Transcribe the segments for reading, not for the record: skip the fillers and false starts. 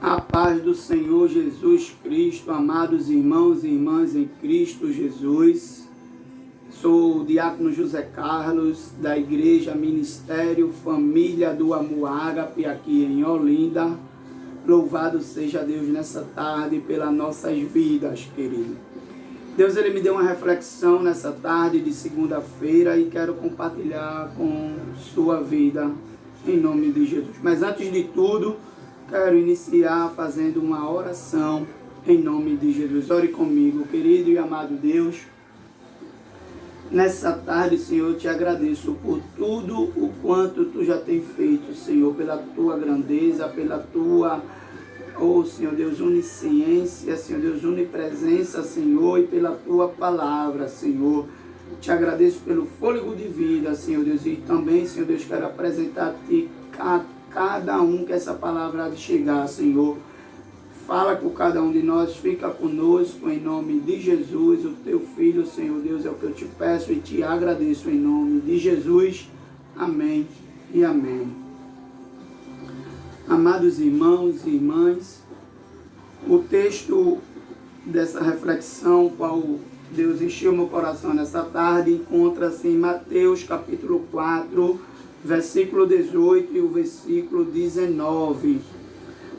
A paz do Senhor Jesus Cristo, amados irmãos e irmãs em Cristo Jesus. Sou o diácono José Carlos, da Igreja Ministério Família do Amor Ágape, aqui em Olinda. Louvado seja Deus nessa tarde pelas nossas vidas, querido. Deus, Ele me deu uma reflexão nessa tarde de segunda-feira e quero compartilhar com sua vida, em nome de Jesus. Mas antes de tudo, quero iniciar fazendo uma oração em nome de Jesus. Ore comigo, querido e amado Deus. Nessa tarde, Senhor, eu te agradeço por tudo o quanto tu já tem feito, Senhor, pela tua grandeza, pela tua, Senhor Deus, onisciência, Senhor Deus, onipresença, Senhor, e pela tua palavra, Senhor. Te agradeço pelo fôlego de vida, Senhor Deus, e também, Senhor Deus, quero apresentar a ti cada um que essa palavra há de chegar, Senhor. Fala com cada um de nós, fica conosco em nome de Jesus, o teu Filho, Senhor Deus, é o que eu te peço e te agradeço em nome de Jesus. Amém e amém. Amados irmãos e irmãs, o texto dessa reflexão, qual Deus encheu meu coração nessa tarde, encontra-se em Mateus capítulo 4, versículo 18 e o versículo 19.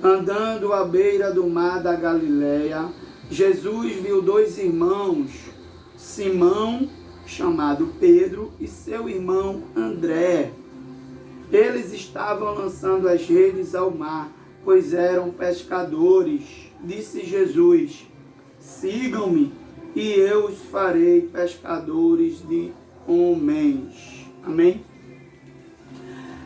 Andando à beira do mar da Galileia, Jesus viu dois irmãos, Simão, chamado Pedro, e seu irmão André. Eles estavam lançando as redes ao mar, pois eram pescadores. Disse Jesus: sigam-me, e eu os farei pescadores de homens. Amém?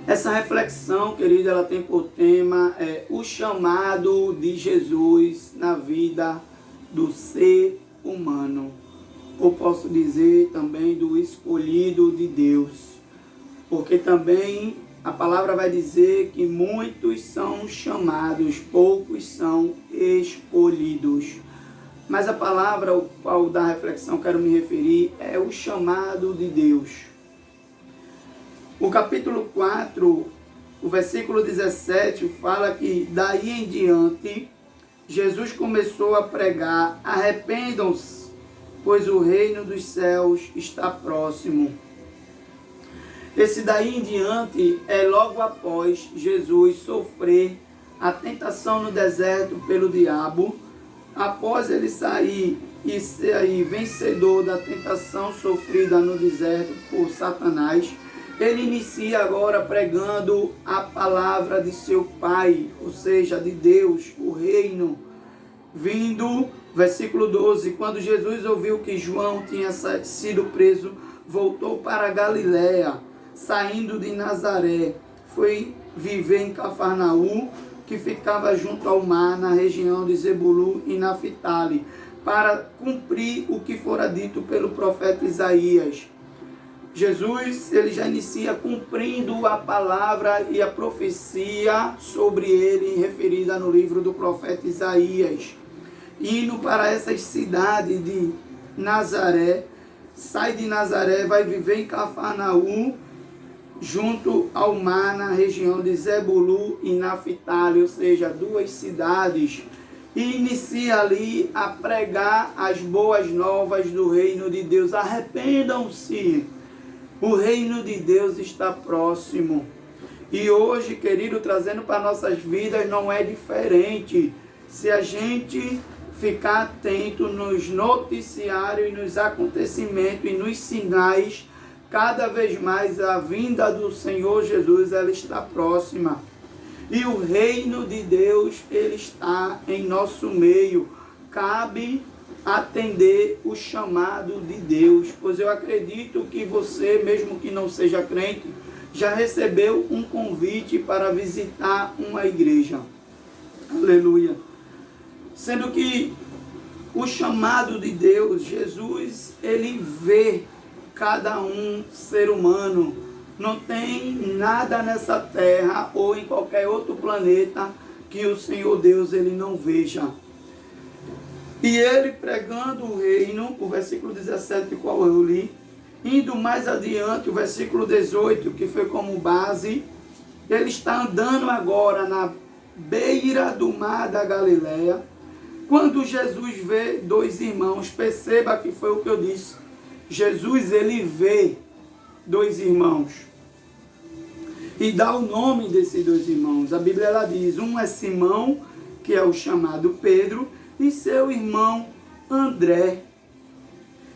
Essa reflexão, querida, ela tem por tema o chamado de Jesus na vida do ser humano. Ou posso dizer também do escolhido de Deus. Porque também a palavra vai dizer que muitos são chamados, poucos são escolhidos. Mas a palavra ao qual da reflexão quero me referir é o chamado de Deus. O capítulo 4, o versículo 17, fala que daí em diante, Jesus começou a pregar: arrependam-se, pois o reino dos céus está próximo. Esse daí em diante é logo após Jesus sofrer a tentação no deserto pelo diabo. Após ele sair e ser vencedor da tentação sofrida no deserto por Satanás, ele inicia agora pregando a palavra de seu Pai, ou seja, de Deus, o reino. Vindo, versículo 12, quando Jesus ouviu que João tinha sido preso, voltou para a Galiléia, saindo de Nazaré, foi viver em Cafarnaum, que ficava junto ao mar, na região de Zebulun e Naftali, para cumprir o que fora dito pelo profeta Isaías. Jesus, ele já inicia cumprindo a palavra e a profecia sobre ele, referida no livro do profeta Isaías. Indo para essa cidade de Nazaré, sai de Nazaré, vai viver em Cafarnaum, junto ao mar, na região de Zebulun e Naftali, ou seja, duas cidades, e inicia ali a pregar as boas novas do reino de Deus. Arrependam-se, o reino de Deus está próximo. E hoje, querido, trazendo para nossas vidas, não é diferente. Se a gente ficar atento nos noticiários e nos acontecimentos e nos sinais, cada vez mais a vinda do Senhor Jesus, ela está próxima. E o reino de Deus, ele está em nosso meio. Cabe atender o chamado de Deus, pois eu acredito que você, mesmo que não seja crente, já recebeu um convite para visitar uma igreja. Aleluia. Sendo que o chamado de Deus, Jesus, ele vê cada um ser humano. Não tem nada nessa terra ou em qualquer outro planeta que o Senhor Deus ele não veja. E ele pregando o reino, o versículo 17, qual eu li, indo mais adiante, o versículo 18, que foi como base, ele está andando agora beira do mar da Galileia, quando Jesus vê dois irmãos, perceba que foi o que eu disse, Jesus ele vê dois irmãos e dá o nome desses dois irmãos. A Bíblia ela diz, um é Simão, que é o chamado Pedro, e seu irmão André.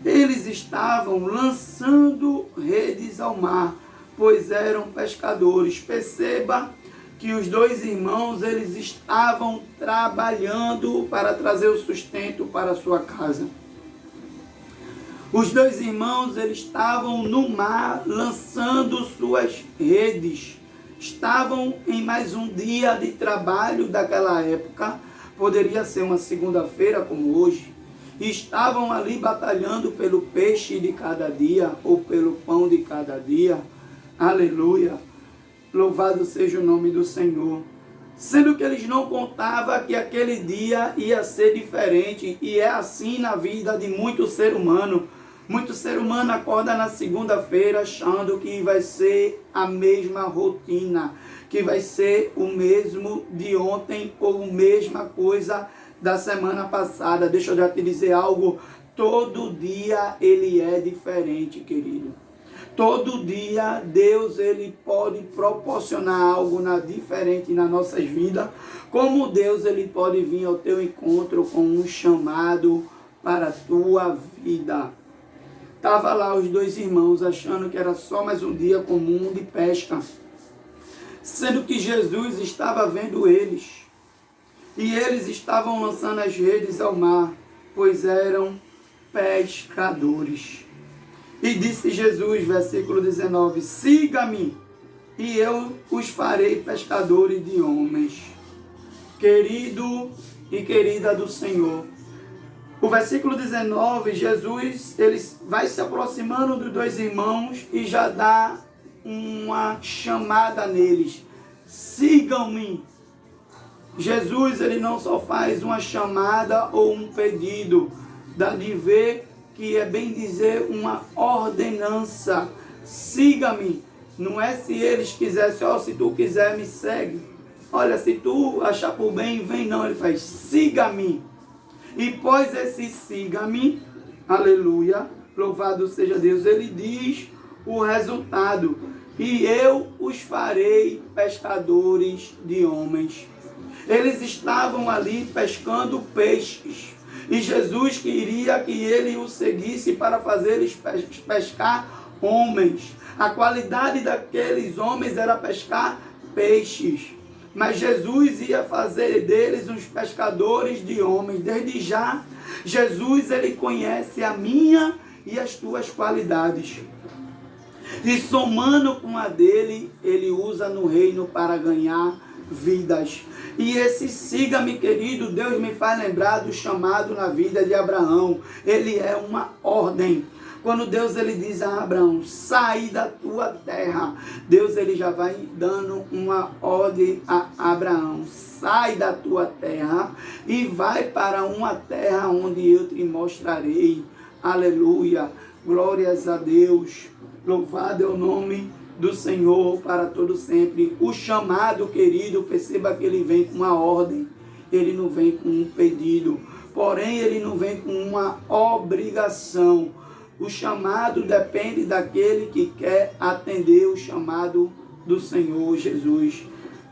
Eles estavam lançando redes ao mar, pois eram pescadores. Perceba que os dois irmãos, eles estavam trabalhando para trazer o sustento para a sua casa. Os dois irmãos, eles estavam no mar, lançando suas redes. Estavam em mais um dia de trabalho daquela época, poderia ser uma segunda-feira como hoje, e estavam ali batalhando pelo peixe de cada dia, ou pelo pão de cada dia. Aleluia! Louvado seja o nome do Senhor. Sendo que eles não contavam que aquele dia ia ser diferente, e é assim na vida de muito ser humano. Muito ser humano acorda na segunda-feira achando que vai ser a mesma rotina, que vai ser o mesmo de ontem ou a mesma coisa da semana passada. Deixa eu já te dizer algo, todo dia ele é diferente, querido. Todo dia Deus ele pode proporcionar algo diferente nas nossas vidas, como Deus ele pode vir ao teu encontro com um chamado para a tua vida. Estava lá os dois irmãos achando que era só mais um dia comum de pesca, sendo que Jesus estava vendo eles, e eles estavam lançando as redes ao mar, pois eram pescadores. E disse Jesus, versículo 19, siga-me, e eu os farei pescadores de homens. Querido e querida do Senhor, o versículo 19, Jesus ele vai se aproximando dos dois irmãos e já dá uma chamada neles. Sigam-me. Jesus ele não só faz uma chamada ou um pedido, dá de ver que é bem dizer uma ordenança. Siga-me. Não é se eles quisessem, se tu quiser me segue. Olha, se tu achar por bem, vem não. Ele faz, siga-me. E após esse siga-me, aleluia, louvado seja Deus, ele diz o resultado. E eu os farei pescadores de homens. Eles estavam ali pescando peixes. E Jesus queria que ele os seguisse para fazer eles pescar homens. A qualidade daqueles homens era pescar peixes. Mas Jesus ia fazer deles uns pescadores de homens. Desde já, Jesus ele conhece a minha e as tuas qualidades. E somando com a dele, ele usa no reino para ganhar vidas. E esse siga-me, querido, Deus me faz lembrar do chamado na vida de Abraão. Ele é uma ordem. Quando Deus ele diz a Abraão, sai da tua terra, Deus ele já vai dando uma ordem a Abraão, sai da tua terra e vai para uma terra onde eu te mostrarei. Aleluia, glórias a Deus, louvado é o nome do Senhor para todo sempre. O chamado, querido, perceba que ele vem com uma ordem, ele não vem com um pedido, porém ele não vem com uma obrigação. O chamado depende daquele que quer atender o chamado do Senhor Jesus.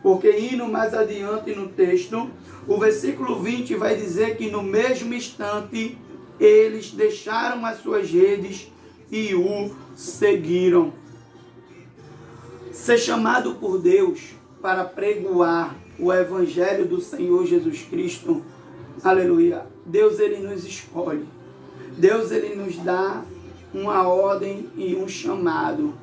Porque indo mais adiante no texto, o versículo 20 vai dizer que no mesmo instante eles deixaram as suas redes e o seguiram. Ser chamado por Deus para pregoar o Evangelho do Senhor Jesus Cristo, aleluia, Deus ele nos escolhe. Deus ele nos dá uma ordem e um chamado.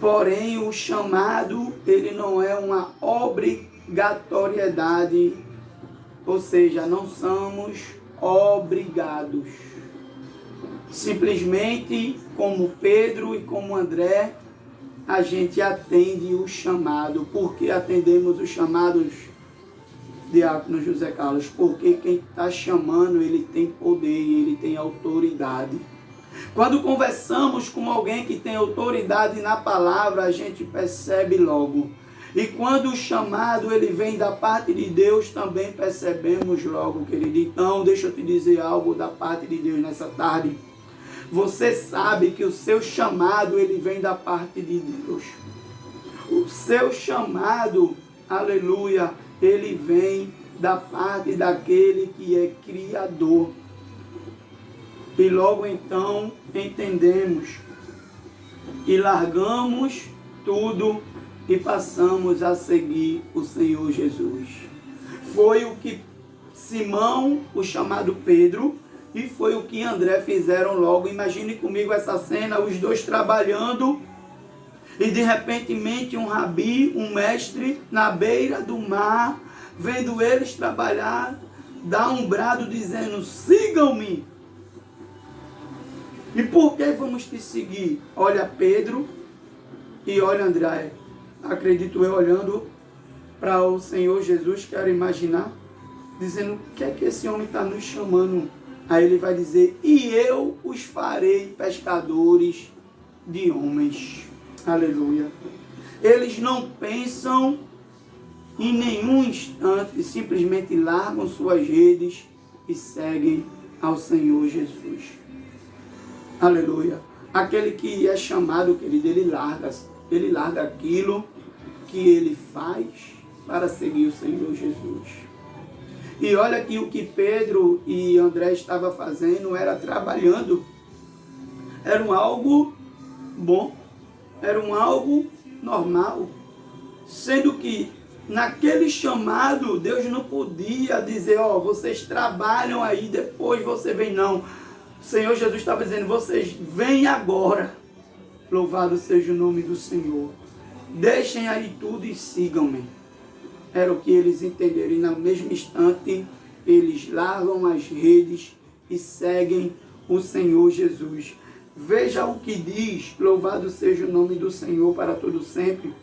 Porém, o chamado ele não é uma obrigatoriedade, ou seja, não somos obrigados. Simplesmente, como Pedro e como André, a gente atende o chamado. Por que atendemos os chamados, Diácono José Carlos? Porque quem está chamando, ele tem poder, ele tem autoridade. Quando conversamos com alguém que tem autoridade na palavra, a gente percebe logo. E quando o chamado ele vem da parte de Deus, também percebemos logo, querido. Então, deixa eu te dizer algo da parte de Deus nessa tarde. Você sabe que o seu chamado ele vem da parte de Deus. O seu chamado, aleluia, ele vem da parte daquele que é Criador. E logo então entendemos e largamos tudo e passamos a seguir o Senhor Jesus. Foi o que Simão, o chamado Pedro, e foi o que André fizeram logo. Imagine comigo essa cena, os dois trabalhando, e de repente um rabi, um mestre, na beira do mar, vendo eles trabalhar, dá um brado dizendo: sigam-me. E por que vamos te seguir? Olha Pedro e olha André. Acredito eu olhando para o Senhor Jesus, quero imaginar, dizendo: o que é que esse homem está nos chamando? Aí ele vai dizer: e eu os farei pescadores de homens. Aleluia. Eles não pensam em nenhum instante, simplesmente largam suas redes e seguem ao Senhor Jesus. Aleluia. Aquele que é chamado, querido, ele larga aquilo que ele faz para seguir o Senhor Jesus. E olha que o que Pedro e André estavam fazendo era trabalhando. Era um algo bom, era um algo normal. Sendo que naquele chamado, Deus não podia dizer: ó, vocês trabalham aí, depois você vem, não. O Senhor Jesus estava dizendo: vocês vêm agora. Louvado seja o nome do Senhor. Deixem aí tudo e sigam-me. Era o que eles entenderam. E no mesmo instante, eles largam as redes e seguem o Senhor Jesus. Veja o que diz, louvado seja o nome do Senhor para todo sempre.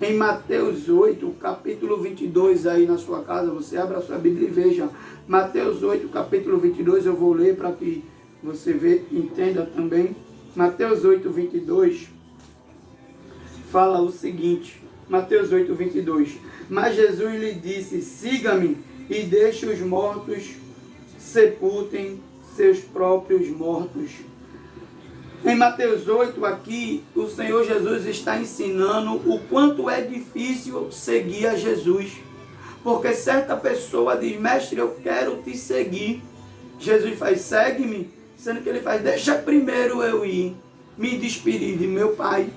Em Mateus 8, capítulo 22, aí na sua casa, você abra a sua Bíblia e veja. Mateus 8, capítulo 22, eu vou ler para que você entenda também. Mateus 8, 22, fala o seguinte. Mateus 8, 22. Mas Jesus lhe disse: siga-me e deixe os mortos sepultem seus próprios mortos. Em Mateus 8, aqui, o Senhor Jesus está ensinando o quanto é difícil seguir a Jesus. Porque certa pessoa diz: mestre, eu quero te seguir. Jesus faz: segue-me. Sendo que ele faz: deixa primeiro eu ir me despedir de meu pai.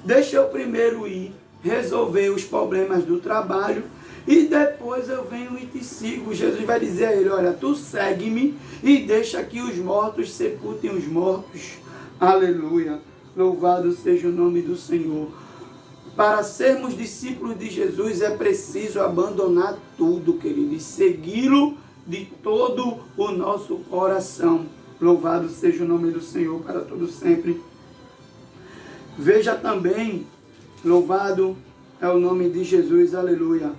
Deixa eu primeiro ir resolver os problemas do trabalho e depois eu venho e te sigo. Jesus vai dizer a ele: olha, tu segue-me e deixa que os mortos sepultem os mortos. Aleluia. Louvado seja o nome do Senhor. Para sermos discípulos de Jesus é preciso abandonar tudo, querido, e segui-lo de todo o nosso coração. Louvado seja o nome do Senhor para todo sempre. Veja também, louvado é o nome de Jesus, aleluia.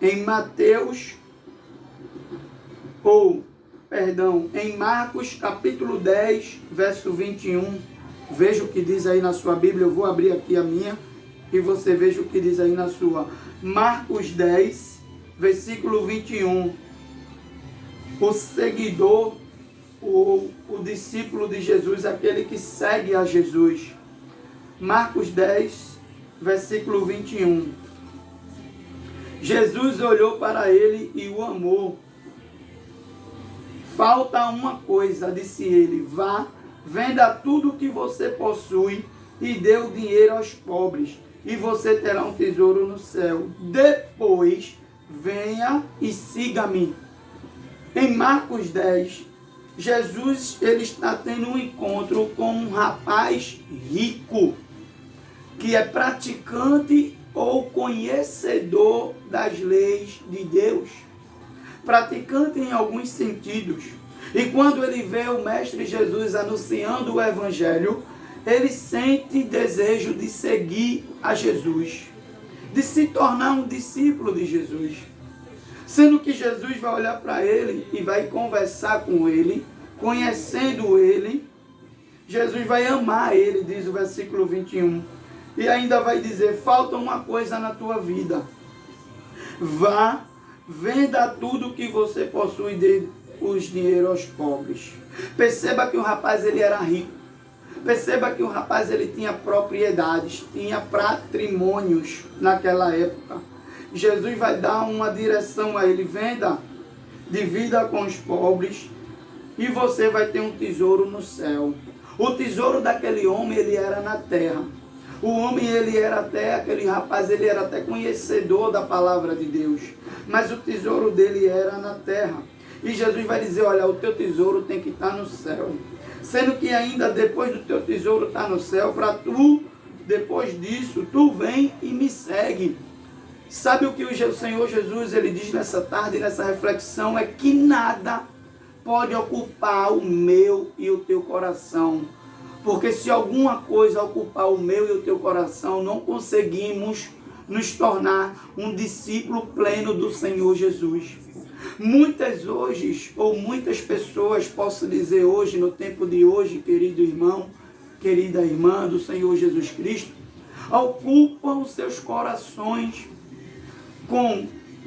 Em em Marcos capítulo 10, verso 21, veja o que diz aí na sua Bíblia. Eu vou abrir aqui a minha e você veja o que diz aí na sua. Marcos 10, versículo 21. O seguidor, o discípulo de Jesus, aquele que segue a Jesus. Marcos 10, versículo 21. Jesus olhou para ele e o amou. Falta uma coisa, disse ele: vá, venda tudo o que você possui e dê o dinheiro aos pobres, e você terá um tesouro no céu. Depois, venha e siga-me. Em Marcos 10, Jesus ele está tendo um encontro com um rapaz rico, que é praticante ou conhecedor das leis de Deus. Praticante em alguns sentidos. E quando ele vê o Mestre Jesus anunciando o Evangelho, ele sente desejo de seguir a Jesus, de se tornar um discípulo de Jesus. Sendo que Jesus vai olhar para ele e vai conversar com ele, conhecendo ele, Jesus vai amar ele, diz o versículo 21. E ainda vai dizer, falta uma coisa na tua vida. Vá, venda tudo que você possui e dê os dinheiro aos pobres. Perceba que o rapaz ele era rico. Perceba que o rapaz ele tinha propriedades, tinha patrimônios naquela época. Jesus vai dar uma direção a ele, venda, divida com os pobres e você vai ter um tesouro no céu. O tesouro daquele homem ele era na terra. O homem, ele era até, aquele rapaz, ele era até conhecedor da palavra de Deus. Mas o tesouro dele era na terra. E Jesus vai dizer, olha, o teu tesouro tem que estar no céu. Sendo que ainda depois do teu tesouro estar no céu, para tu, depois disso, tu vem e me segue. Sabe o que o Senhor Jesus, ele diz nessa tarde, nessa reflexão, é que nada pode ocupar o meu e o teu coração. Porque se alguma coisa ocupar o meu e o teu coração, não conseguimos nos tornar um discípulo pleno do Senhor Jesus. Muitas pessoas, posso dizer hoje, no tempo de hoje, querido irmão, querida irmã do Senhor Jesus Cristo, ocupam os seus corações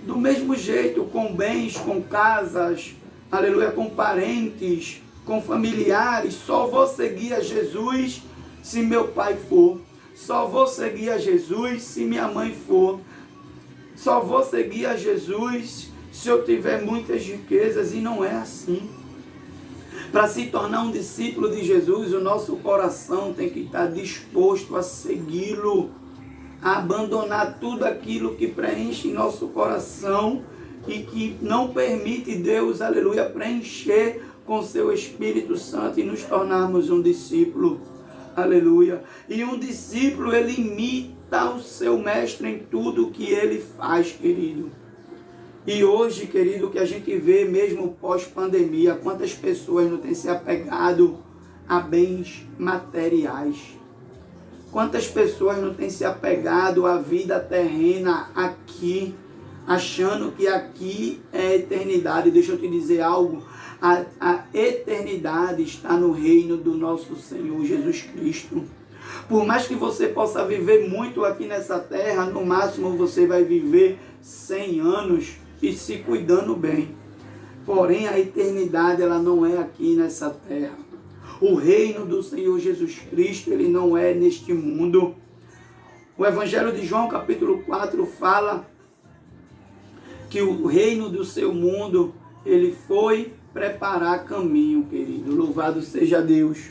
do mesmo jeito, com bens, com casas, aleluia, com parentes, com familiares. Só vou seguir a Jesus se meu pai for. Só vou seguir a Jesus se minha mãe for. Só vou seguir a Jesus se eu tiver muitas riquezas. E não é assim. Para se tornar um discípulo de Jesus, o nosso coração tem que estar disposto a segui-lo, a abandonar tudo aquilo que preenche nosso coração e que não permite Deus, aleluia, preencher com seu Espírito Santo e nos tornarmos um discípulo, aleluia. E um discípulo, ele imita o seu mestre em tudo que ele faz, querido. E hoje, querido, que a gente vê mesmo pós-pandemia, quantas pessoas não têm se apegado a bens materiais. Quantas pessoas não têm se apegado à vida terrena aqui, achando que aqui é a eternidade. Deixa eu te dizer algo. A eternidade está no reino do nosso Senhor Jesus Cristo. Por mais que você possa viver muito aqui nessa terra, no máximo você vai viver 100 anos e se cuidando bem. Porém, a eternidade ela não é aqui nessa terra. O reino do Senhor Jesus Cristo, ele não é neste mundo. O Evangelho de João, capítulo 4, fala que o reino do seu mundo, ele foi preparar caminho, querido. Louvado seja Deus.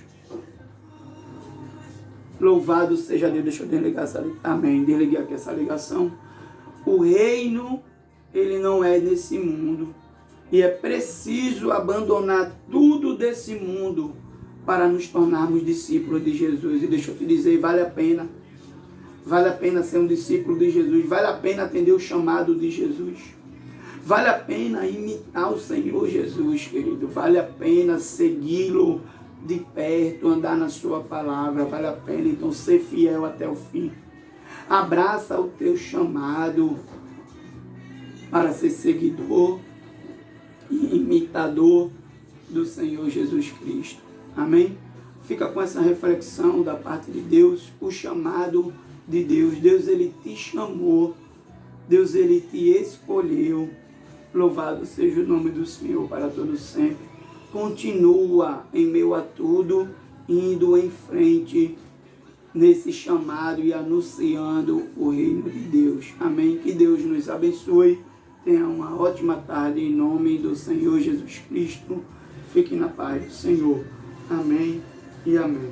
Louvado seja Deus. Deixa eu desligar essa ligação. Amém. Desliguei aqui essa ligação. O reino, ele não é nesse mundo. E é preciso abandonar tudo desse mundo para nos tornarmos discípulos de Jesus. E deixa eu te dizer, vale a pena. Vale a pena ser um discípulo de Jesus. Vale a pena atender o chamado de Jesus. Vale a pena imitar o Senhor Jesus, querido. Vale a pena segui-lo de perto, andar na sua palavra. Vale a pena, então, ser fiel até o fim. Abraça o teu chamado para ser seguidor e imitador do Senhor Jesus Cristo. Amém? Fica com essa reflexão da parte de Deus, o chamado de Deus. Deus, ele te chamou. Deus, ele te escolheu. Louvado seja o nome do Senhor para todo sempre. Continua em meio a tudo, indo em frente nesse chamado e anunciando o reino de Deus. Amém? Que Deus nos abençoe. Tenha uma ótima tarde em nome do Senhor Jesus Cristo. Fique na paz do Senhor. Amém e amém.